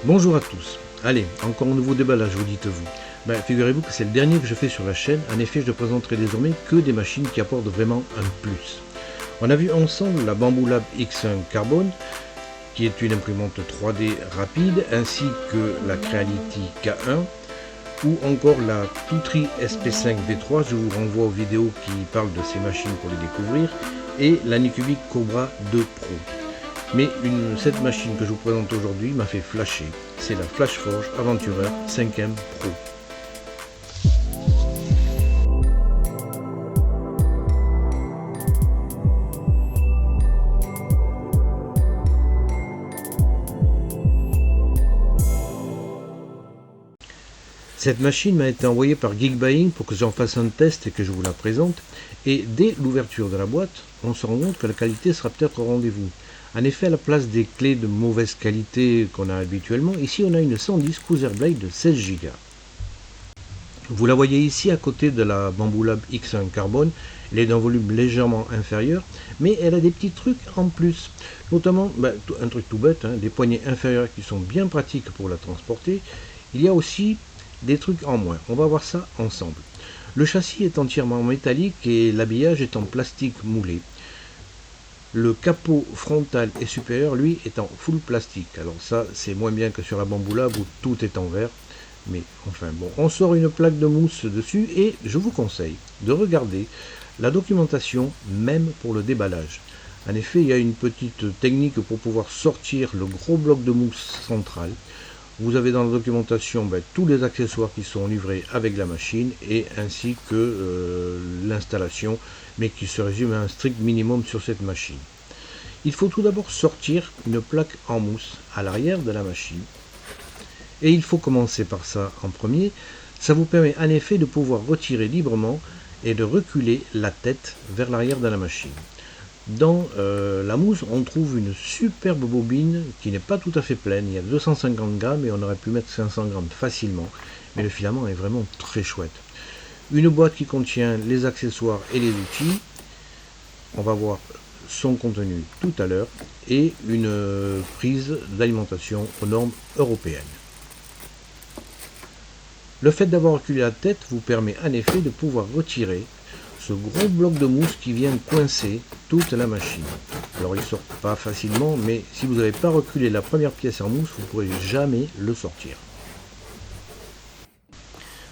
Bonjour à tous. Allez, encore un nouveau déballage, vous dites-vous. Figurez-vous que c'est le dernier que je fais sur la chaîne. En effet, je ne présenterai désormais que des machines qui apportent vraiment un plus. On a vu ensemble la Bambu Lab X1 Carbone, qui est une imprimante 3D rapide, ainsi que la Creality K1, ou encore la Tutri SP5 V3. Je vous renvoie aux vidéos qui parlent de ces machines pour les découvrir, et la Nycubic Cobra 2 Pro. Mais cette machine que je vous présente aujourd'hui m'a fait flasher. C'est la Flashforge Aventurer 5M Pro. Cette machine m'a été envoyée par Geekbuying pour que j'en fasse un test et que je vous la présente. Et dès l'ouverture de la boîte, on se rend compte que la qualité sera peut-être au rendez-vous. En effet, à la place des clés de mauvaise qualité qu'on a habituellement, ici on a une 110 Cruiser Blade de 16 Go. Vous la voyez ici à côté de la Bambu Lab X1 Carbone. Elle est d'un volume légèrement inférieur, mais elle a des petits trucs en plus. Notamment, un truc tout bête, des poignées inférieures qui sont bien pratiques pour la transporter. Il y a aussi des trucs en moins. On va voir ça ensemble. Le châssis est entièrement métallique et l'habillage est en plastique moulé. Le capot frontal et supérieur, lui, est en full plastique. Alors ça, c'est moins bien que sur la Bambu Lab où tout est en verre. Mais enfin bon, on sort une plaque de mousse dessus et je vous conseille de regarder la documentation même pour le déballage. En effet, il y a une petite technique pour pouvoir sortir le gros bloc de mousse central. Vous avez dans la documentation tous les accessoires qui sont livrés avec la machine et ainsi que l'installation, mais qui se résume à un strict minimum sur cette machine. Il faut tout d'abord sortir une plaque en mousse à l'arrière de la machine. Et il faut commencer par ça en premier. Ça vous permet en effet de pouvoir retirer librement et de reculer la tête vers l'arrière de la machine. Dans la mousse, on trouve une superbe bobine qui n'est pas tout à fait pleine. Il y a 250 grammes et on aurait pu mettre 500 grammes facilement. Mais le filament est vraiment très chouette. Une boîte qui contient les accessoires et les outils. On va voir son contenu tout à l'heure. Et une prise d'alimentation aux normes européennes. Le fait d'avoir reculé la tête vous permet en effet de pouvoir retirer ce gros bloc de mousse qui vient coincer toute la machine. Alors il ne sort pas facilement, mais si vous n'avez pas reculé la première pièce en mousse, vous ne pourrez jamais le sortir.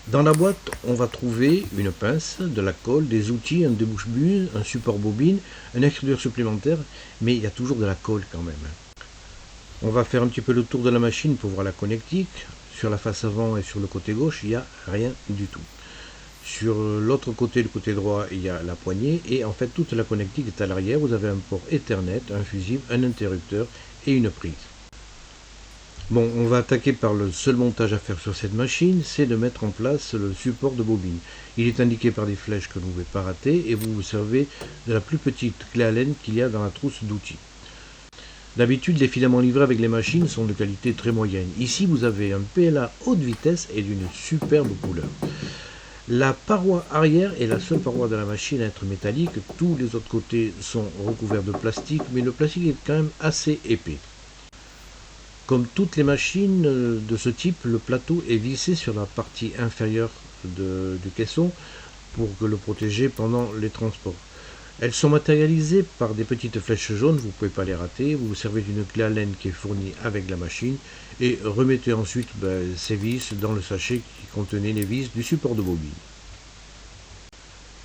Dans la boîte, on va trouver une pince, de la colle, des outils, un débouche-buse, un support bobine, un extrudeur supplémentaire, mais il y a toujours de la colle quand même. On va faire un petit peu le tour de la machine pour voir la connectique. Sur la face avant et sur le côté gauche, il n'y a rien du tout. Sur l'autre côté, le côté droit, il y a la poignée et en fait toute la connectique est à l'arrière. Vous avez un port Ethernet, un fusible, un interrupteur et une prise. Bon, on va attaquer par le seul montage à faire sur cette machine, c'est de mettre en place le support de bobine. Il est indiqué par des flèches que vous ne pouvez pas rater et vous vous servez de la plus petite clé à laine qu'il y a dans la trousse d'outils. D'habitude, les filaments livrés avec les machines sont de qualité très moyenne. Ici, vous avez un PLA haute vitesse et d'une superbe couleur. La paroi arrière est la seule paroi de la machine à être métallique. Tous les autres côtés sont recouverts de plastique, mais le plastique est quand même assez épais. Comme toutes les machines de ce type, le plateau est vissé sur la partie inférieure du caisson pour le protéger pendant les transports. Elles sont matérialisées par des petites flèches jaunes, vous ne pouvez pas les rater. Vous vous servez d'une clé à laine qui est fournie avec la machine et remettez ensuite ces vis dans le sachet qui contenait les vis du support de bobine.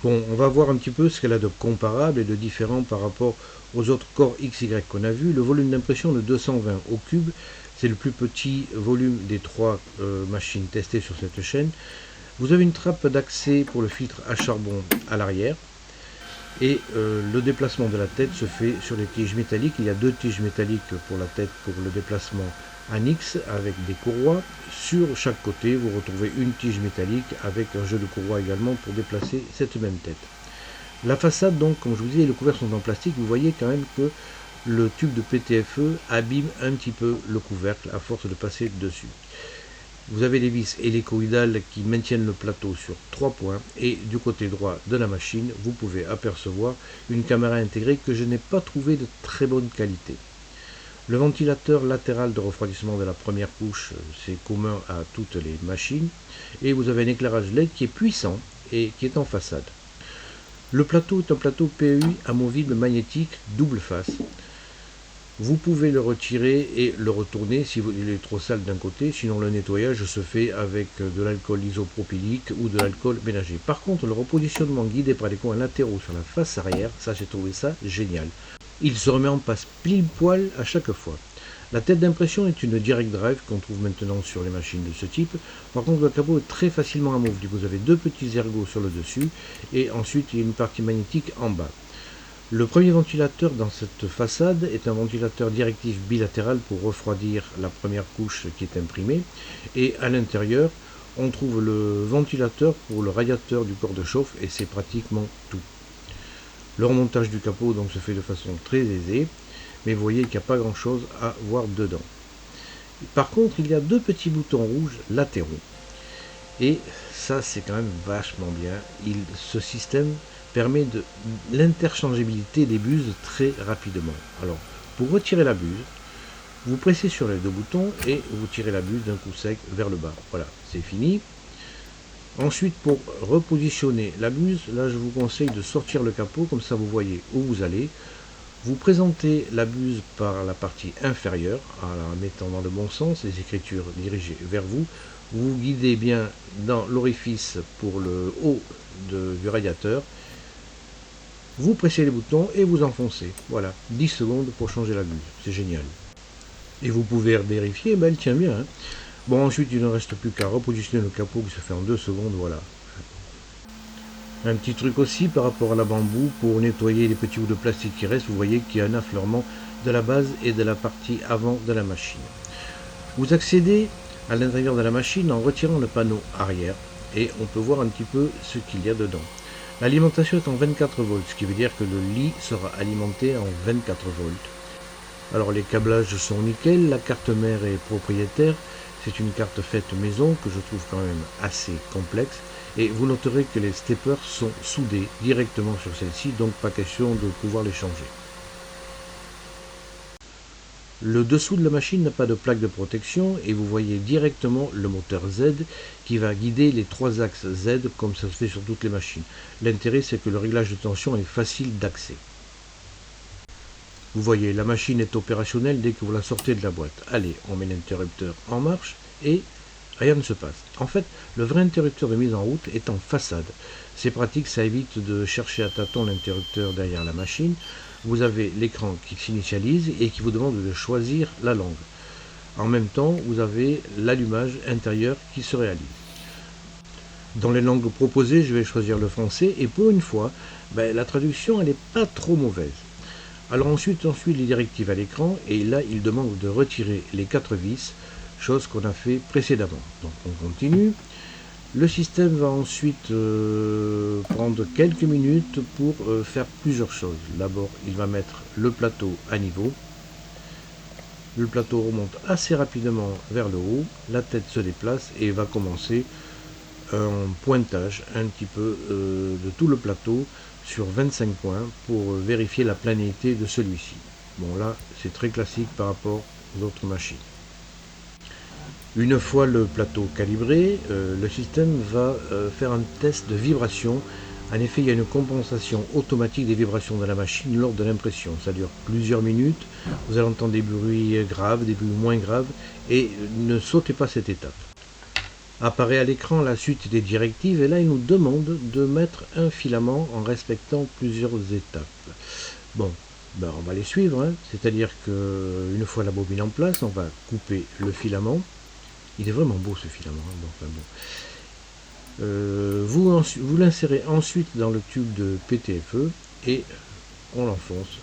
Bon, on va voir un petit peu ce qu'elle a de comparable et de différent par rapport aux autres Core XY qu'on a vu. Le volume d'impression de 220 au cube, c'est le plus petit volume des trois machines testées sur cette chaîne. Vous avez une trappe d'accès pour le filtre à charbon à l'arrière. Et le déplacement de la tête se fait sur les tiges métalliques. Il y a deux tiges métalliques pour la tête pour le déplacement en X avec des courroies. Sur chaque côté, vous retrouvez une tige métallique avec un jeu de courroies également pour déplacer cette même tête. La façade, donc, comme je vous disais, les couverts sont en plastique. Vous voyez quand même que le tube de PTFE abîme un petit peu le couvercle à force de passer dessus. Vous avez les vis hélicoïdales qui maintiennent le plateau sur 3 points et du côté droit de la machine, vous pouvez apercevoir une caméra intégrée que je n'ai pas trouvée de très bonne qualité. Le ventilateur latéral de refroidissement de la première couche, c'est commun à toutes les machines. Et vous avez un éclairage LED qui est puissant et qui est en façade. Le plateau est un plateau PEI amovible magnétique double face. Vous pouvez le retirer et le retourner si il est trop sale d'un côté, sinon le nettoyage se fait avec de l'alcool isopropylique ou de l'alcool ménager. Par contre, le repositionnement guidé par les coins latéraux sur la face arrière, ça j'ai trouvé ça génial. Il se remet en place pile poil à chaque fois. La tête d'impression est une direct drive qu'on trouve maintenant sur les machines de ce type. Par contre, le capot est très facilement amovible. Vous avez deux petits ergots sur le dessus et ensuite il y a une partie magnétique en bas. Le premier ventilateur dans cette façade est un ventilateur directif bilatéral pour refroidir la première couche qui est imprimée. Et à l'intérieur, on trouve le ventilateur pour le radiateur du corps de chauffe et c'est pratiquement tout. Le remontage du capot donc se fait de façon très aisée, mais vous voyez qu'il n'y a pas grand chose à voir dedans. Par contre, il y a deux petits boutons rouges latéraux. Et ça, c'est quand même vachement bien. Ce système permet de l'interchangeabilité des buses très rapidement. Alors, pour retirer la buse, vous pressez sur les deux boutons et vous tirez la buse d'un coup sec vers le bas. Voilà, c'est fini. Ensuite, pour repositionner la buse, là je vous conseille de sortir le capot, comme ça vous voyez où vous allez. Vous présentez la buse par la partie inférieure, en la mettant dans le bon sens, les écritures dirigées vers vous. Vous guidez bien dans l'orifice pour le haut du radiateur. Vous pressez les boutons et vous enfoncez. Voilà, 10 secondes pour changer la buse. C'est génial. Et vous pouvez vérifier, ben, elle tient bien. Hein. Bon, ensuite, il ne reste plus qu'à repositionner le capot qui se fait en 2 secondes. Voilà. Un petit truc aussi par rapport à la bambou, pour nettoyer les petits bouts de plastique qui restent, vous voyez qu'il y a un affleurement de la base et de la partie avant de la machine. Vous accédez à l'intérieur de la machine en retirant le panneau arrière et on peut voir un petit peu ce qu'il y a dedans. L'alimentation est en 24 volts, ce qui veut dire que le lit sera alimenté en 24 volts. Alors les câblages sont nickel, la carte mère est propriétaire, c'est une carte faite maison que je trouve quand même assez complexe. Et vous noterez que les steppers sont soudés directement sur celle-ci, donc pas question de pouvoir les changer. Le dessous de la machine n'a pas de plaque de protection et vous voyez directement le moteur Z qui va guider les trois axes Z comme ça se fait sur toutes les machines. L'intérêt c'est que le réglage de tension est facile d'accès. Vous voyez, la machine est opérationnelle dès que vous la sortez de la boîte. Allez, on met l'interrupteur en marche et rien ne se passe. En fait, le vrai interrupteur de mise en route est en façade. C'est pratique, ça évite de chercher à tâtons l'interrupteur derrière la machine. Vous avez l'écran qui s'initialise et qui vous demande de choisir la langue. En même temps, vous avez l'allumage intérieur qui se réalise. Dans les langues proposées, je vais choisir le français et pour une fois, la traduction elle n'est pas trop mauvaise. Alors ensuite, on suit les directives à l'écran et là, il demande de retirer les 4 vis, chose qu'on a fait précédemment. Donc on continue. Le système va ensuite prendre quelques minutes pour faire plusieurs choses. D'abord, il va mettre le plateau à niveau. Le plateau remonte assez rapidement vers le haut. La tête se déplace et va commencer un pointage un petit peu de tout le plateau sur 25 points pour vérifier la planéité de celui-ci. Bon là, c'est très classique par rapport aux autres machines. Une fois le plateau calibré, le système va faire un test de vibration. En effet, il y a une compensation automatique des vibrations de la machine lors de l'impression. Ça dure plusieurs minutes. Vous allez entendre des bruits graves, des bruits moins graves. Et ne sautez pas cette étape. Apparaît à l'écran la suite des directives. Et là, il nous demande de mettre un filament en respectant plusieurs étapes. Bon, on va les suivre. Hein. C'est-à-dire qu'une fois la bobine en place, on va couper le filament. Il est vraiment beau ce filament. Hein. Vous l'insérez ensuite dans le tube de PTFE et on l'enfonce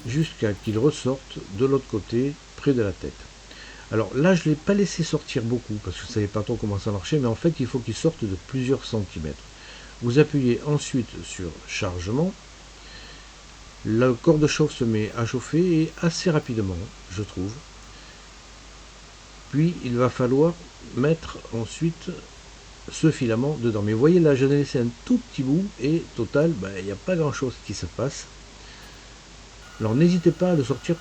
jusqu'à qu'il ressorte de l'autre côté près de la tête. Alors là, je ne l'ai pas laissé sortir beaucoup parce que je ne savais pas trop comment ça marchait, mais en fait, il faut qu'il sorte de plusieurs centimètres. Vous appuyez ensuite sur chargement. Le corps de chauffe se met à chauffer et assez rapidement, je trouve. Puis il va falloir mettre ensuite ce filament dedans. Mais vous voyez là, j'en ai laissé un tout petit bout et total, il n'y a pas grand chose qui se passe. Alors n'hésitez pas à le sortir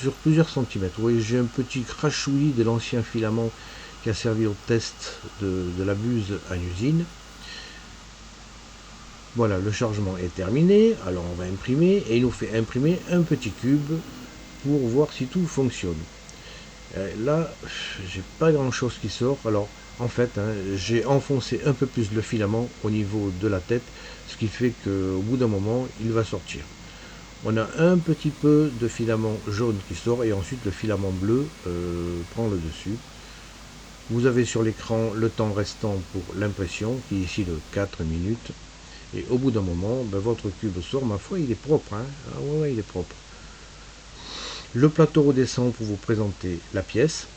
sur plusieurs centimètres. Vous voyez, j'ai un petit crachouillis de l'ancien filament qui a servi au test de la buse à l'usine. Voilà, le chargement est terminé. Alors on va imprimer et il nous fait imprimer un petit cube pour voir si tout fonctionne. Là, j'ai pas grand chose qui sort. Alors en fait, j'ai enfoncé un peu plus le filament au niveau de la tête, ce qui fait qu'au bout d'un moment, il va sortir. On a un petit peu de filament jaune qui sort et ensuite le filament bleu prend le dessus. Vous avez sur l'écran le temps restant pour l'impression, qui est ici de 4 minutes. Et au bout d'un moment, votre cube sort. Ma foi, il est propre. Ah ouais, il est propre. Le plateau redescend pour vous présenter la pièce.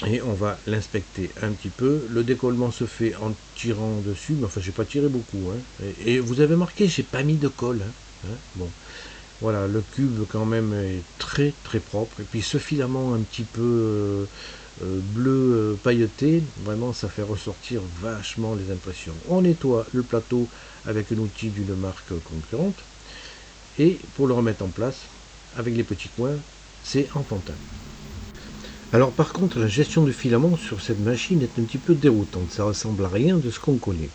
Et on va l'inspecter un petit peu. Le décollement se fait en tirant dessus. Mais enfin, j'ai pas tiré beaucoup. Et vous avez remarqué, j'ai pas mis de colle. Bon. Voilà, le cube quand même est très très propre. Et puis ce filament un petit peu bleu pailleté, vraiment ça fait ressortir vachement les impressions. On nettoie le plateau avec un outil d'une marque concurrente. Et pour le remettre en place, avec les petits coins, c'est enfantin. Alors par contre, la gestion du filament sur cette machine est un petit peu déroutante. Ça ressemble à rien de ce qu'on connaît.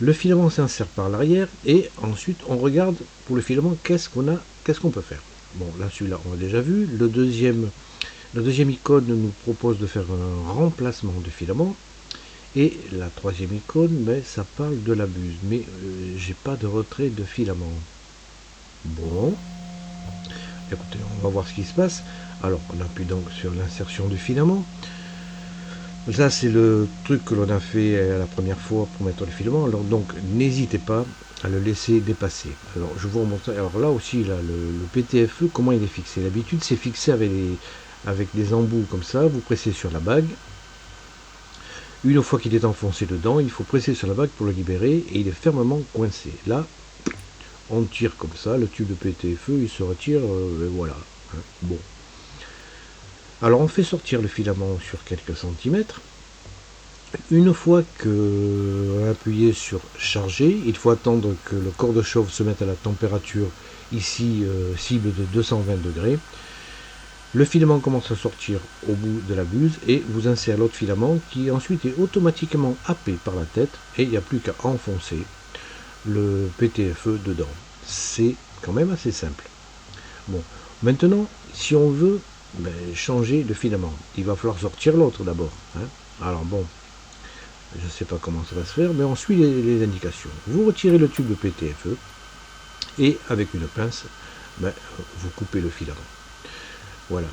Le filament s'insère par l'arrière et ensuite on regarde pour le filament qu'est-ce qu'on peut faire. Bon, là celui-là on l'a déjà vu. La deuxième icône nous propose de faire un remplacement de filament. Et la troisième icône, ça parle de la buse. Mais j'ai pas de retrait de filament. Bon, écoutez, on va voir ce qui se passe. Alors on appuie donc sur l'insertion du filament. Ça, c'est le truc que l'on a fait la première fois pour mettre le filament. Alors, donc, n'hésitez pas à le laisser dépasser. Alors, je vous remontre. Alors là aussi, là, le PTFE, comment il est fixé? D'habitude, c'est fixé avec des embouts comme ça. Vous pressez sur la bague. Une fois qu'il est enfoncé dedans, il faut presser sur la bague pour le libérer et il est fermement coincé. Là, on tire comme ça. Le tube de PTFE, il se retire. Et voilà. Bon. Alors on fait sortir le filament sur quelques centimètres. Une fois que appuyé sur charger, il faut attendre que le corps de chauffe se mette à la température ici cible de 220 degrés. Le filament commence à sortir au bout de la buse et vous insérez l'autre filament qui ensuite est automatiquement happé par la tête et il n'y a plus qu'à enfoncer le PTFE dedans. C'est quand même assez simple. Bon, maintenant, si on veut changer de filament, il va falloir sortir l'autre d'abord. Alors bon, je ne sais pas comment ça va se faire, mais on suit les indications. Vous retirez le tube de PTFE et avec une pince, vous coupez le filament. Voilà,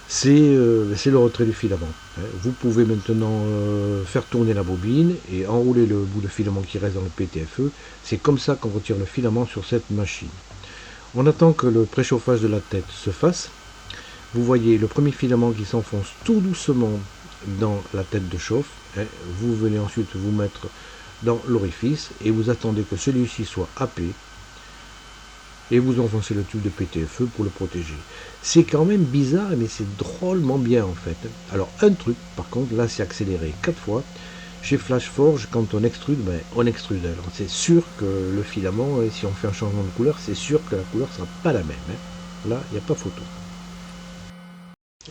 c'est le retrait du filament. Vous pouvez maintenant faire tourner la bobine et enrouler le bout de filament qui reste dans le PTFE. C'est comme ça qu'on retire le filament sur cette machine. On attend que le préchauffage de la tête se fasse. Vous voyez le premier filament qui s'enfonce tout doucement dans la tête de chauffe. Vous venez ensuite vous mettre dans l'orifice et vous attendez que celui-ci soit happé et vous enfoncez le tube de PTFE pour le protéger. C'est quand même bizarre, mais c'est drôlement bien en fait. Alors un truc, par contre, là c'est accéléré 4 fois. Chez Flashforge, quand on extrude, on extrude. Alors c'est sûr que le filament, si on fait un changement de couleur, c'est sûr que la couleur ne sera pas la même. Là, il n'y a pas photo.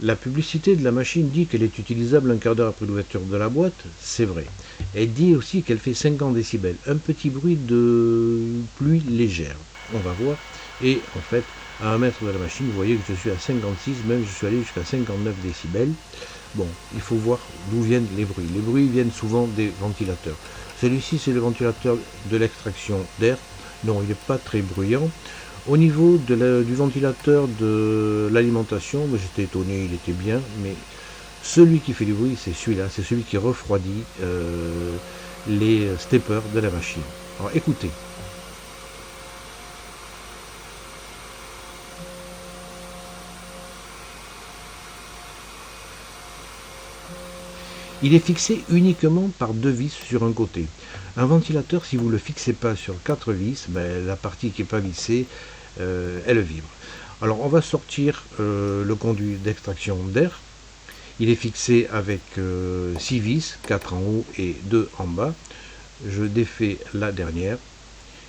La publicité de la machine dit qu'elle est utilisable un quart d'heure après l'ouverture de la boîte, c'est vrai. Elle dit aussi qu'elle fait 50 décibels, un petit bruit de pluie légère. On va voir. Et en fait, à 1 mètre de la machine, vous voyez que je suis à 56, même je suis allé jusqu'à 59 décibels. Bon, il faut voir d'où viennent les bruits. Les bruits viennent souvent des ventilateurs. Celui-ci, c'est le ventilateur de l'extraction d'air. Non, il n'est pas très bruyant. Au niveau du ventilateur de l'alimentation, j'étais étonné, il était bien, mais celui qui fait du bruit, c'est celui-là, c'est celui qui refroidit les steppers de la machine. Alors écoutez. Il est fixé uniquement par 2 vis sur un côté. Un ventilateur, si vous ne le fixez pas sur 4 vis, la partie qui n'est pas vissée, elle vibre. Alors on va sortir le conduit d'extraction d'air. Il est fixé avec 6 vis, 4 en haut et 2 en bas. Je défais la dernière.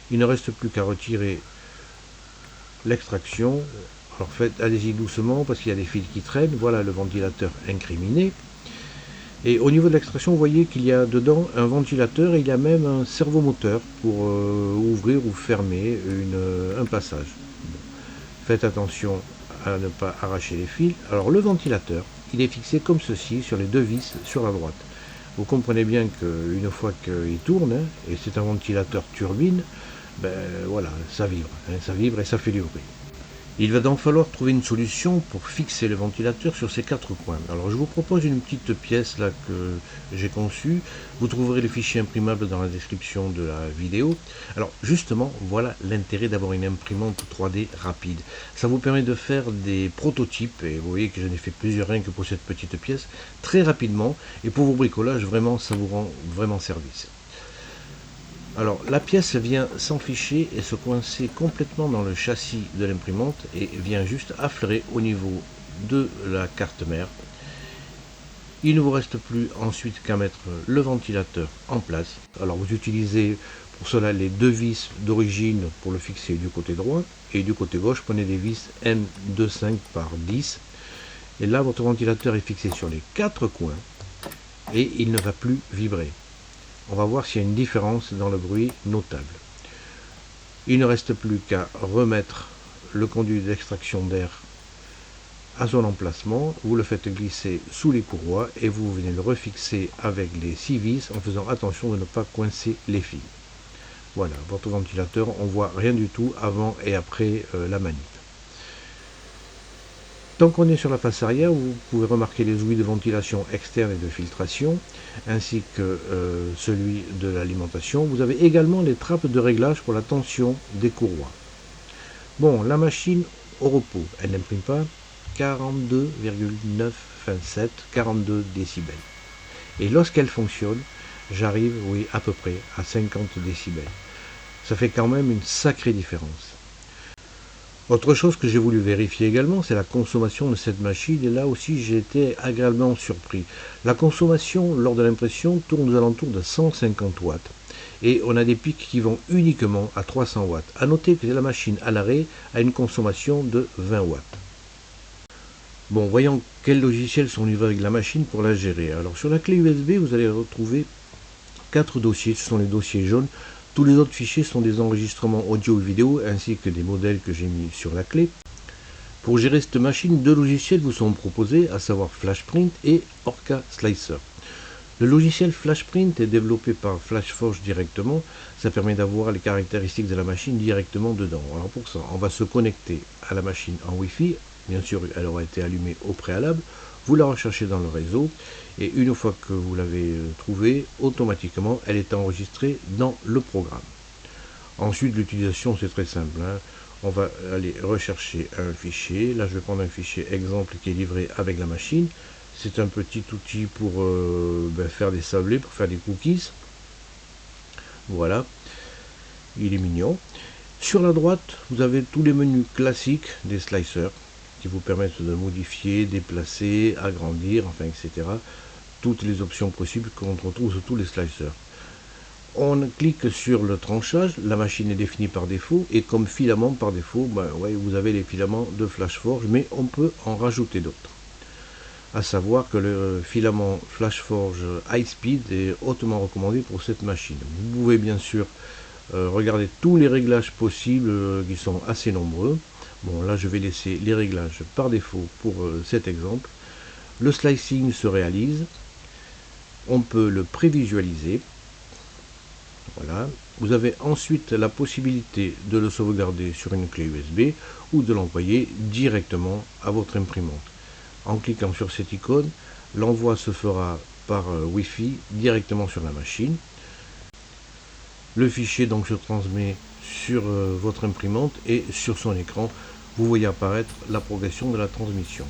Il ne reste plus qu'à retirer l'extraction. Alors allez-y doucement parce qu'il y a des fils qui traînent. Voilà le ventilateur incriminé. Et au niveau de l'extraction, vous voyez qu'il y a dedans un ventilateur et il y a même un servomoteur pour ouvrir ou fermer un passage. Bon. Faites attention à ne pas arracher les fils. Alors le ventilateur, il est fixé comme ceci sur les deux vis sur la droite. Vous comprenez bien qu'une fois qu'il tourne, hein, et c'est un ventilateur turbine, ben voilà, ça vibre et ça fait du bruit. Il va donc falloir trouver une solution pour fixer le ventilateur sur ces quatre coins. Alors je vous propose une petite pièce là que j'ai conçue. Vous trouverez le fichier imprimable dans la description de la vidéo. Alors justement, voilà l'intérêt d'avoir une imprimante 3D rapide. Ça vous permet de faire des prototypes, et vous voyez que j'en ai fait plusieurs rien que pour cette petite pièce, très rapidement. Et pour vos bricolages, vraiment, ça vous rend vraiment service. Alors la pièce vient s'enficher et se coincer complètement dans le châssis de l'imprimante et vient juste affleurer au niveau de la carte mère. Il ne vous reste plus ensuite qu'à mettre le ventilateur en place. Alors vous utilisez pour cela les deux vis d'origine pour le fixer du côté droit et du côté gauche prenez des vis M25 par 10 et là votre ventilateur est fixé sur les quatre coins et il ne va plus vibrer. On va voir s'il y a une différence dans le bruit notable. Il ne reste plus qu'à remettre le conduit d'extraction d'air à son emplacement. Vous le faites glisser sous les courroies et vous venez le refixer avec les 6 vis en faisant attention de ne pas coincer les fils. Voilà, votre ventilateur, on voit rien du tout avant et après la manip. Tant qu'on est sur la face arrière, vous pouvez remarquer les ouïes de ventilation externe et de filtration, ainsi que celui de l'alimentation. Vous avez également les trappes de réglage pour la tension des courroies. Bon, la machine au repos, elle n'imprime pas 42,927, 42 décibels. Et lorsqu'elle fonctionne, j'arrive, oui, à peu près à 50 décibels. Ça fait quand même une sacrée différence. Autre chose que j'ai voulu vérifier également, c'est la consommation de cette machine, et là aussi j'ai été agréablement surpris. La consommation lors de l'impression tourne aux alentours de 150 watts, et on a des pics qui vont uniquement à 300 watts. A noter que la machine à l'arrêt a une consommation de 20 watts. Bon, voyons quels logiciels sont livrés avec la machine pour la gérer. Alors sur la clé USB, vous allez retrouver 4 dossiers, ce sont les dossiers jaunes. Tous les autres fichiers sont des enregistrements audio ou vidéo ainsi que des modèles que j'ai mis sur la clé. Pour gérer cette machine, deux logiciels vous sont proposés, à savoir FlashPrint et Orca Slicer. Le logiciel FlashPrint est développé par FlashForge directement. Ça permet d'avoir les caractéristiques de la machine directement dedans. Alors pour ça, on va se connecter à la machine en Wi-Fi. Bien sûr, elle aura été allumée au préalable. Vous la recherchez dans le réseau et une fois que vous l'avez trouvée, automatiquement elle est enregistrée dans le programme. Ensuite, l'utilisation c'est très simple, hein. On va aller rechercher un fichier. Là, je vais prendre un fichier exemple qui est livré avec la machine. C'est un petit outil pour faire des sablés, pour faire des cookies. Voilà, il est mignon. Sur la droite, vous avez tous les menus classiques des slicers qui vous permettent de modifier, déplacer, agrandir, enfin etc. Toutes les options possibles qu'on retrouve sur tous les slicers. On clique sur le tranchage, la machine est définie par défaut, et comme filament par défaut, vous avez les filaments de FlashForge, mais on peut en rajouter d'autres. À savoir que le filament FlashForge High Speed est hautement recommandé pour cette machine. Vous pouvez bien sûr regarder tous les réglages possibles qui sont assez nombreux. Bon, là je vais laisser les réglages par défaut pour cet exemple. Le slicing se réalise, on peut le prévisualiser. Voilà. Vous avez ensuite la possibilité de le sauvegarder sur une clé USB ou de l'envoyer directement à votre imprimante. En cliquant sur cette icône, l'envoi se fera par Wi-Fi directement sur la machine. Le fichier donc se transmet sur votre imprimante et sur son écran, vous voyez apparaître la progression de la transmission.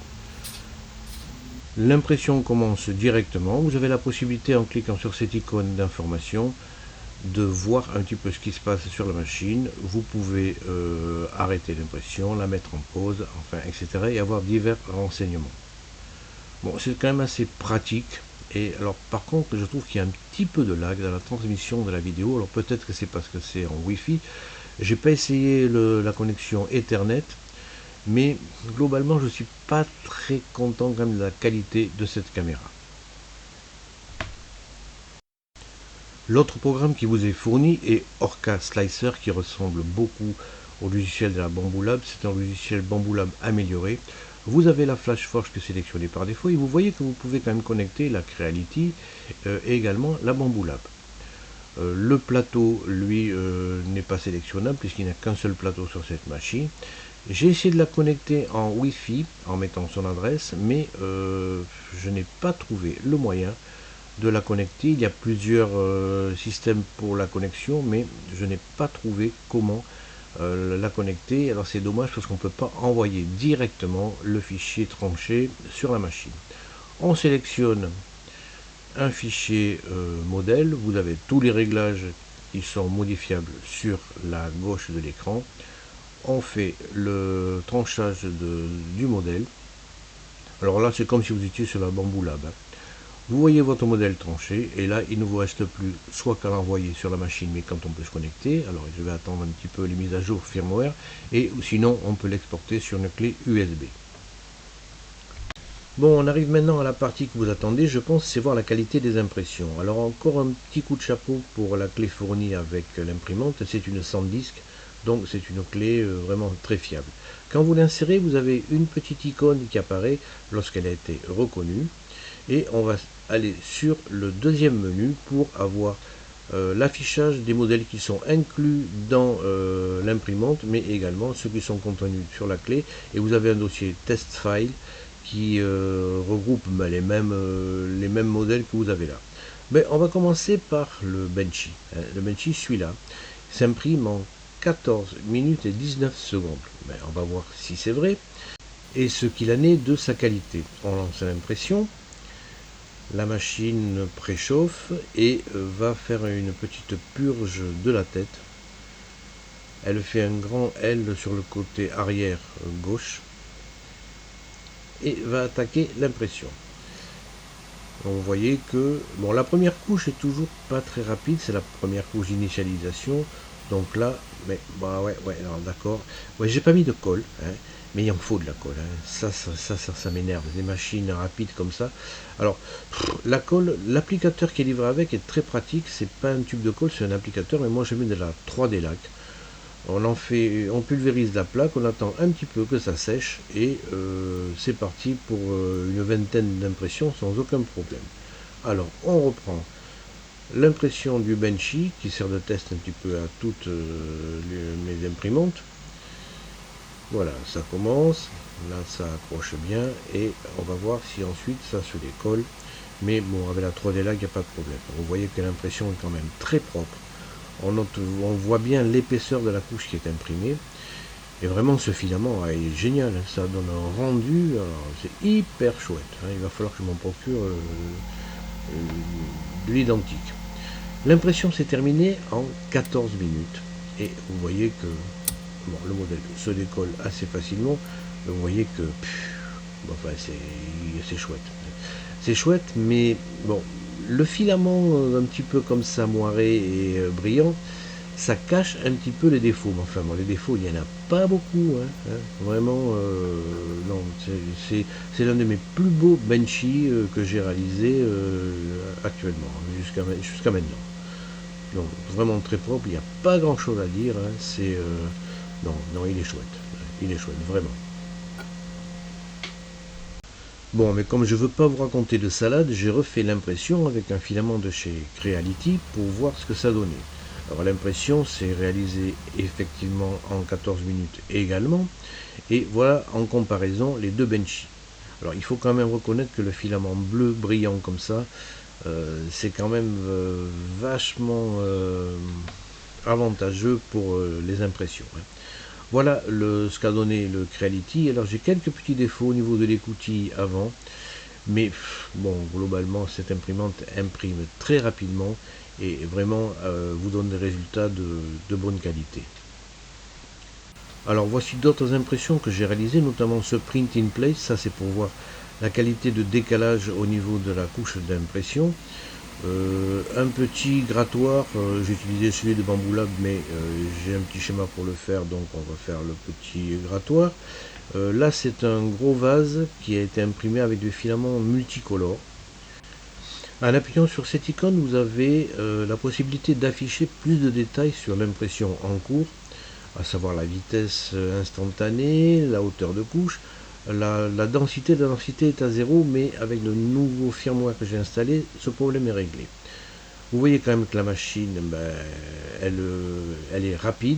L'impression commence directement. Vous avez la possibilité, en cliquant sur cette icône d'information, de voir un petit peu ce qui se passe sur la machine. Vous pouvez arrêter l'impression, la mettre en pause, enfin, etc. et avoir divers renseignements. Bon, c'est quand même assez pratique. Et alors, par contre, je trouve qu'il y a un petit peu de lag dans la transmission de la vidéo. Alors, peut-être que c'est parce que c'est en Wi-Fi, J'ai pas essayé la connexion Ethernet, mais globalement je suis pas très content quand même de la qualité de cette caméra. L'autre programme qui vous est fourni est Orca Slicer, qui ressemble beaucoup au logiciel de la Bambu Lab. C'est un logiciel Bambu Lab amélioré. Vous avez la Flash Forge qui est sélectionnée par défaut et vous voyez que vous pouvez quand même connecter la Creality et également la Bambu Lab. Le plateau, lui, n'est pas sélectionnable puisqu'il n'y a qu'un seul plateau sur cette machine. J'ai essayé de la connecter en Wi-Fi en mettant son adresse, mais je n'ai pas trouvé le moyen de la connecter. Il y a plusieurs systèmes pour la connexion, mais je n'ai pas trouvé comment la connecter. Alors c'est dommage parce qu'on ne peut pas envoyer directement le fichier tranché sur la machine. On sélectionne un fichier modèle, vous avez tous les réglages qui sont modifiables sur la gauche de l'écran. On fait le tranchage du modèle. Alors là c'est comme si vous étiez sur la Bambu Lab. Vous voyez votre modèle tranché et là il ne vous reste plus soit qu'à l'envoyer sur la machine, mais quand on peut se connecter, alors je vais attendre un petit peu les mises à jour firmware, et sinon on peut l'exporter sur une clé USB. Bon, on arrive maintenant à la partie que vous attendez, je pense, c'est voir la qualité des impressions. Alors encore un petit coup de chapeau pour la clé fournie avec l'imprimante, c'est une SanDisk, donc c'est une clé vraiment très fiable. Quand vous l'insérez, vous avez une petite icône qui apparaît lorsqu'elle a été reconnue, et on va aller sur le deuxième menu pour avoir l'affichage des modèles qui sont inclus dans l'imprimante, mais également ceux qui sont contenus sur la clé, et vous avez un dossier test file qui regroupe les mêmes modèles que vous avez là. Mais on va commencer par le Benchy. Le Benchy, celui-là, s'imprime en 14 minutes et 19 secondes. Mais on va voir si c'est vrai et ce qu'il en est de sa qualité. On lance l'impression, la machine préchauffe et va faire une petite purge de la tête. Elle fait un grand L sur le côté arrière gauche et va attaquer l'impression. Vous voyez que bon, la première couche est toujours pas très rapide, c'est la première couche d'initialisation. Donc là, mais bah ouais, alors d'accord. Ouais, j'ai pas mis de colle, hein, mais il en faut de la colle. Hein. Ça m'énerve. Des machines rapides comme ça. Alors, la colle, l'applicateur qui est livré avec est très pratique. C'est pas un tube de colle, c'est un applicateur. Mais moi, je mets de la 3D lac. On pulvérise la plaque, on attend un petit peu que ça sèche et c'est parti pour une vingtaine d'impressions sans aucun problème. Alors on reprend l'impression du Benchy qui sert de test un petit peu à toutes mes imprimantes. Voilà, ça commence, là ça accroche bien et on va voir si ensuite ça se décolle. Mais bon, avec la 3D lag, il n'y a pas de problème. Vous voyez que l'impression est quand même très propre. On voit bien l'épaisseur de la couche qui est imprimée. Et vraiment, ce filament est génial. Ça donne un rendu. C'est hyper chouette. Il va falloir que je m'en procure de l'identique. L'impression s'est terminée en 14 minutes. Et vous voyez que bon, le modèle se décolle assez facilement. Vous voyez que enfin, c'est chouette. C'est chouette, mais bon, le filament un petit peu comme ça moiré et brillant, ça cache un petit peu les défauts. Mais enfin, bon, les défauts, il n'y en a pas beaucoup. Vraiment, non, c'est l'un de mes plus beaux Benchy que j'ai réalisé actuellement, jusqu'à maintenant. Donc, vraiment très propre, il n'y a pas grand chose à dire. Non, il est chouette. Il est chouette, vraiment. Bon, mais comme je ne veux pas vous raconter de salade, j'ai refait l'impression avec un filament de chez Creality pour voir ce que ça donnait. Alors l'impression s'est réalisée effectivement en 14 minutes également. Et voilà en comparaison les deux Benchy. Alors il faut quand même reconnaître que le filament bleu brillant comme ça, c'est quand même vachement avantageux pour les impressions. Voilà ce qu'a donné le Creality. Alors j'ai quelques petits défauts au niveau de l'écoutille avant, mais bon, globalement cette imprimante imprime très rapidement et vraiment vous donne des résultats de bonne qualité. Alors voici d'autres impressions que j'ai réalisées, notamment ce print in place. Ça c'est pour voir la qualité de décalage au niveau de la couche d'impression. Un petit grattoir, j'ai utilisé celui de Bamboo Lab, mais j'ai un petit schéma pour le faire, donc on va faire le petit grattoir. Là, c'est un gros vase qui a été imprimé avec des filaments multicolores. En appuyant sur cette icône, vous avez la possibilité d'afficher plus de détails sur l'impression en cours, à savoir la vitesse instantanée, la hauteur de couche, la densité. La densité est à 0, mais avec le nouveau firmware que j'ai installé, ce problème est réglé. Vous voyez quand même que la machine, elle est rapide.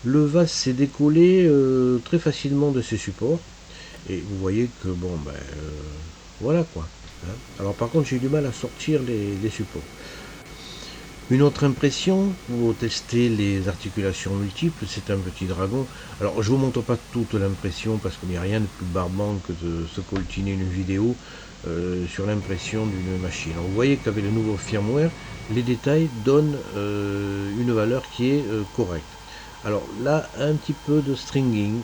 Le vase s'est décollé très facilement de ses supports. Et vous voyez que bon, voilà quoi. Hein. Alors par contre, j'ai eu du mal à sortir les supports. Une autre impression pour tester les articulations multiples, c'est un petit dragon. Alors je ne vous montre pas toute l'impression parce qu'il n'y a rien de plus barbant que de se coltiner une vidéo sur l'impression d'une machine. Alors, vous voyez qu'avec le nouveau firmware, les détails donnent une valeur qui est correcte. Alors là, un petit peu de stringing,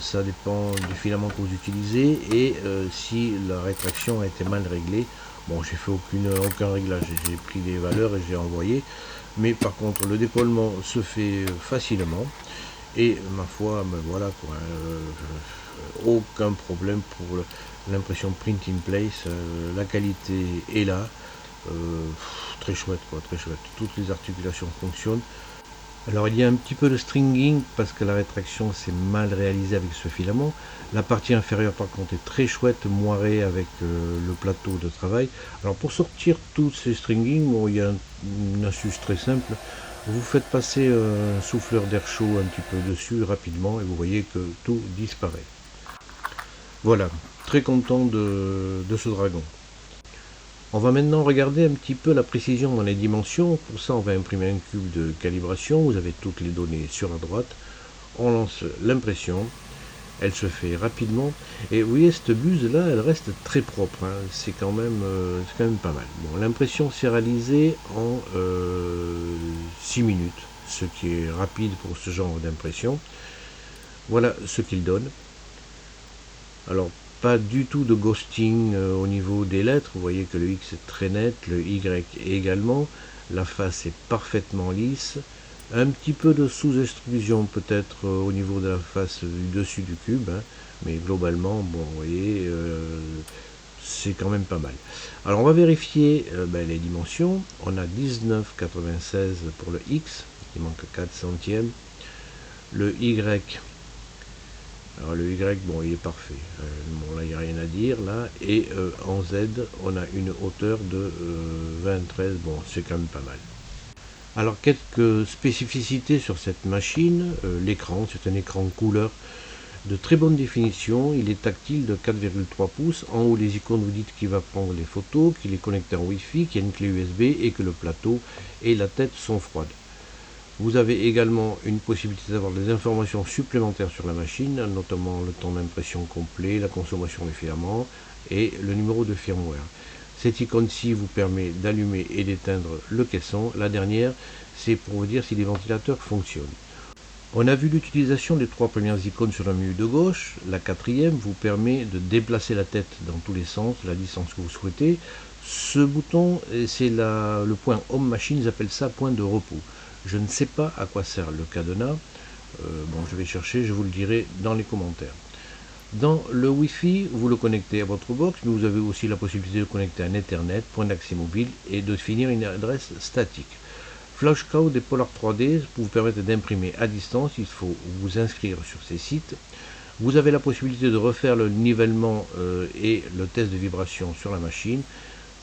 ça dépend du filament que vous utilisez et si la rétraction a été mal réglée. Bon, j'ai fait aucun réglage, j'ai pris les valeurs et j'ai envoyé, mais par contre le décollement se fait facilement et ma foi, voilà quoi, aucun problème pour l'impression print in place, la qualité est là, très chouette quoi, très chouette, toutes les articulations fonctionnent. Alors il y a un petit peu de stringing parce que la rétraction s'est mal réalisée avec ce filament. La partie inférieure par contre est très chouette, moirée avec le plateau de travail. Alors pour sortir tous ces stringing, bon, il y a une astuce très simple. Vous faites passer un souffleur d'air chaud un petit peu dessus rapidement et vous voyez que tout disparaît. Voilà, très content de ce dragon. On va maintenant regarder un petit peu la précision dans les dimensions. Pour ça, on va imprimer un cube de calibration. Vous avez toutes les données sur la droite. On lance l'impression. Elle se fait rapidement. Et vous voyez, cette buse-là, elle reste très propre. Hein. C'est quand même pas mal. Bon, l'impression s'est réalisée en 6 minutes, ce qui est rapide pour ce genre d'impression. Voilà ce qu'il donne. Alors, pas du tout de ghosting au niveau des lettres. Vous voyez que le X est très net, le Y également. La face est parfaitement lisse. Un petit peu de sous-extrusion peut-être au niveau de la face du dessus du cube. Hein, mais globalement, bon, vous voyez, c'est quand même pas mal. Alors, on va vérifier les dimensions. On a 19,96 pour le X. Il manque 4 centièmes. Le Y... Alors le Y, bon, il est parfait. Bon, là, il n'y a rien à dire, là. Et en Z, on a une hauteur de 23. Bon, c'est quand même pas mal. Alors, quelques spécificités sur cette machine. L'écran, c'est un écran couleur de très bonne définition. Il est tactile de 4,3 pouces. En haut, les icônes vous dites qu'il va prendre les photos, qu'il est connecté en Wi-Fi, qu'il y a une clé USB et que le plateau et la tête sont froides. Vous avez également une possibilité d'avoir des informations supplémentaires sur la machine, notamment le temps d'impression complet, la consommation des filaments et le numéro de firmware. Cette icône-ci vous permet d'allumer et d'éteindre le caisson. La dernière, c'est pour vous dire si les ventilateurs fonctionnent. On a vu l'utilisation des 3 premières icônes sur le menu de gauche. La 4e vous permet de déplacer la tête dans tous les sens, la distance que vous souhaitez. Ce bouton, c'est le point Home Machine, ils appellent ça point de repos. Je ne sais pas à quoi sert le cadenas. Bon, je vais chercher, je vous le dirai dans les commentaires. Dans le Wi-Fi, vous le connectez à votre box, mais vous avez aussi la possibilité de connecter un Ethernet, point d'accès mobile et de définir une adresse statique. Flashcode et Polar 3D vous permettent d'imprimer à distance. Il faut vous inscrire sur ces sites. Vous avez la possibilité de refaire le nivellement et le test de vibration sur la machine.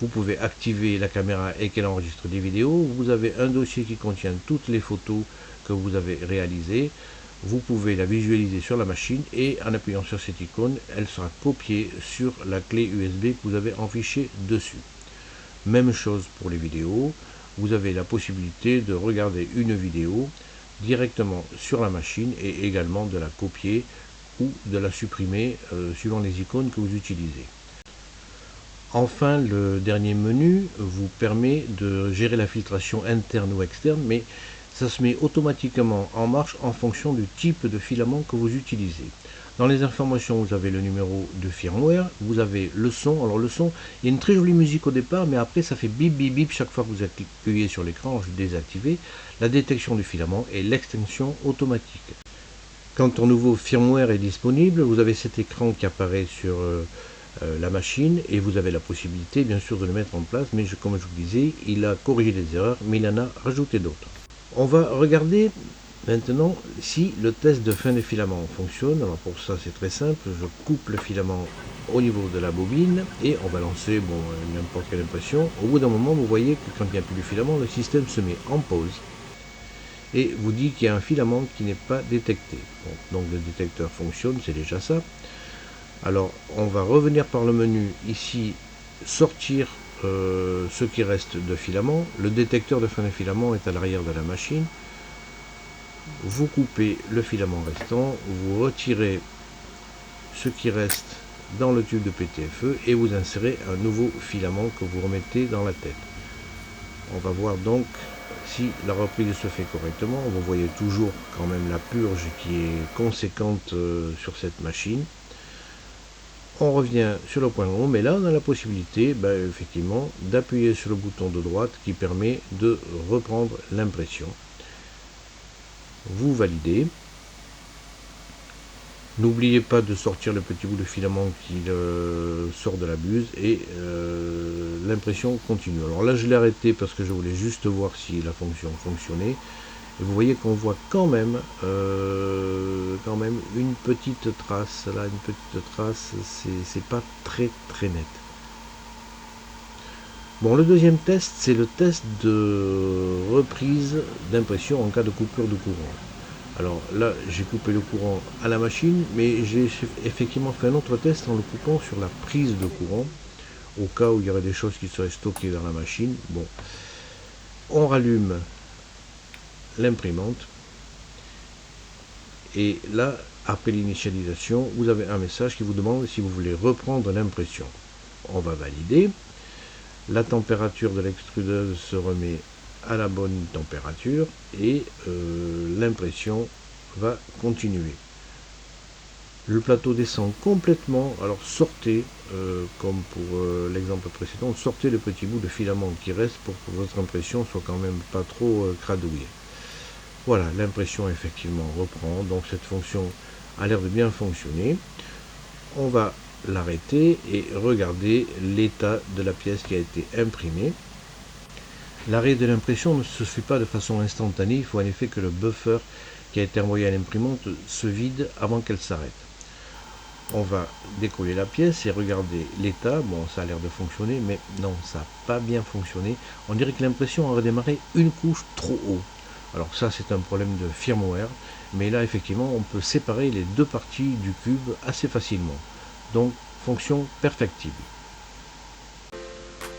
Vous pouvez activer la caméra et qu'elle enregistre des vidéos. Vous avez un dossier qui contient toutes les photos que vous avez réalisées. Vous pouvez la visualiser sur la machine et en appuyant sur cette icône, elle sera copiée sur la clé USB que vous avez en fichier dessus. Même chose pour les vidéos. Vous avez la possibilité de regarder une vidéo directement sur la machine et également de la copier ou de la supprimer suivant les icônes que vous utilisez. Enfin, le dernier menu vous permet de gérer la filtration interne ou externe, mais ça se met automatiquement en marche en fonction du type de filament que vous utilisez. Dans les informations, vous avez le numéro de firmware, vous avez le son. Alors le son, il y a une très jolie musique au départ, mais après ça fait bip bip bip chaque fois que vous appuyez sur l'écran. Je désactive la détection du filament et l'extinction automatique. Quand ton nouveau firmware est disponible, vous avez cet écran qui apparaît sur la machine et vous avez la possibilité bien sûr de le mettre en place, mais comme je vous disais, il a corrigé des erreurs, mais il en a rajouté d'autres. On va regarder maintenant si le test de fin des filaments fonctionne. Alors pour ça c'est très simple, je coupe le filament au niveau de la bobine et on va lancer n'importe quelle impression. Au bout d'un moment, vous voyez que quand il n'y a plus de filament, le système se met en pause et vous dit qu'il y a un filament qui n'est pas détecté. Bon, donc le détecteur fonctionne, c'est déjà ça. Alors on va revenir par le menu ici, sortir ce qui reste de filament. Le détecteur de fin de filament est à l'arrière de la machine. Vous coupez le filament restant, vous retirez ce qui reste dans le tube de PTFE et vous insérez un nouveau filament que vous remettez dans la tête. On va voir donc si la reprise se fait correctement. Vous voyez toujours quand même la purge qui est conséquente sur cette machine. On revient sur le point rond, mais là on a la possibilité effectivement d'appuyer sur le bouton de droite qui permet de reprendre l'impression. Vous validez. N'oubliez pas de sortir le petit bout de filament qui sort de la buse et l'impression continue. Alors là je l'ai arrêté parce que je voulais juste voir si la fonction fonctionnait. Et vous voyez qu'on voit quand même une petite trace. Là, une petite trace, c'est pas très net. Bon, le deuxième test, c'est le test de reprise d'impression en cas de coupure de courant. Alors là, j'ai coupé le courant à la machine, mais j'ai effectivement fait un autre test en le coupant sur la prise de courant, au cas où il y aurait des choses qui seraient stockées dans la machine. Bon, on rallume l'imprimante et là, après l'initialisation, vous avez un message qui vous demande si vous voulez reprendre l'impression. On va valider. La température de l'extrudeuse se remet à la bonne température et l'impression va continuer. Le plateau descend complètement. Alors sortez, comme pour l'exemple précédent, sortez le petit bout de filament qui reste pour que votre impression soit quand même pas trop cradouillée. Voilà, l'impression effectivement reprend, donc cette fonction a l'air de bien fonctionner. On va l'arrêter et regarder l'état de la pièce qui a été imprimée. L'arrêt de l'impression ne se fait pas de façon instantanée, il faut en effet que le buffer qui a été envoyé à l'imprimante se vide avant qu'elle s'arrête. On va décoller la pièce et regarder l'état. Bon, ça a l'air de fonctionner, mais non, ça n'a pas bien fonctionné. On dirait que l'impression a redémarré une couche trop haut. Alors ça, c'est un problème de firmware, mais là, effectivement, on peut séparer les deux parties du cube assez facilement. Donc, fonction perfectible.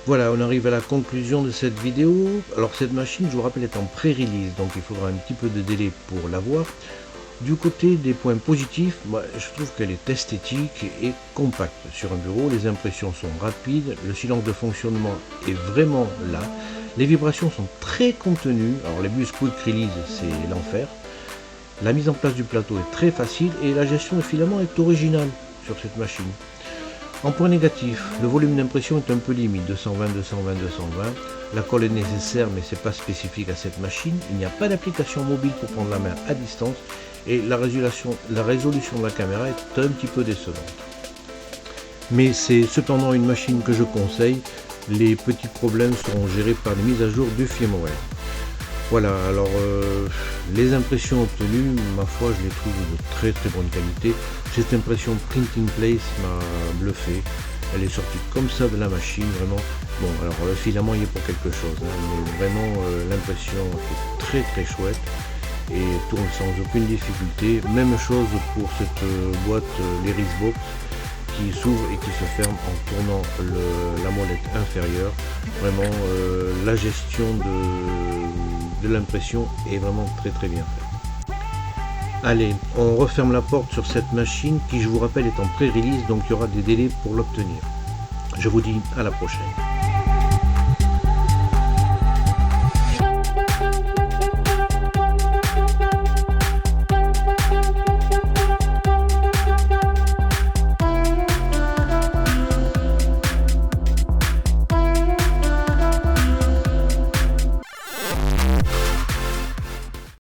Voilà, on arrive à la conclusion de cette vidéo. Alors, cette machine, je vous rappelle, est en pré-release, donc il faudra un petit peu de délai pour l'avoir. Du côté des points positifs, je trouve qu'elle est esthétique et compacte. Sur un bureau, les impressions sont rapides, le silence de fonctionnement est vraiment là. Les vibrations sont très contenues. Alors les bus Quick Release, c'est l'enfer. La mise en place du plateau est très facile et la gestion des filaments est originale sur cette machine. En point négatif, le volume d'impression est un peu limite, 220, 220, 220. La colle est nécessaire, mais ce n'est pas spécifique à cette machine. Il n'y a pas d'application mobile pour prendre la main à distance et la résolution de la caméra est un petit peu décevante. Mais c'est cependant une machine que je conseille. Les petits problèmes seront gérés par les mises à jour du firmware. Voilà, alors les impressions obtenues, ma foi, je les trouve de très bonne qualité. Cette impression Printing Place m'a bluffé. Elle est sortie comme ça de la machine, vraiment. Bon, alors le filament y est pour quelque chose, mais vraiment l'impression est très chouette et tourne sans aucune difficulté. Même chose pour cette boîte, l'Irisbox, qui s'ouvre et qui se ferme en tournant la molette inférieure. Vraiment, la gestion de l'impression est vraiment très bien faite. Allez, on referme la porte sur cette machine qui, je vous rappelle, est en pré-release, donc il y aura des délais pour l'obtenir. Je vous dis à la prochaine.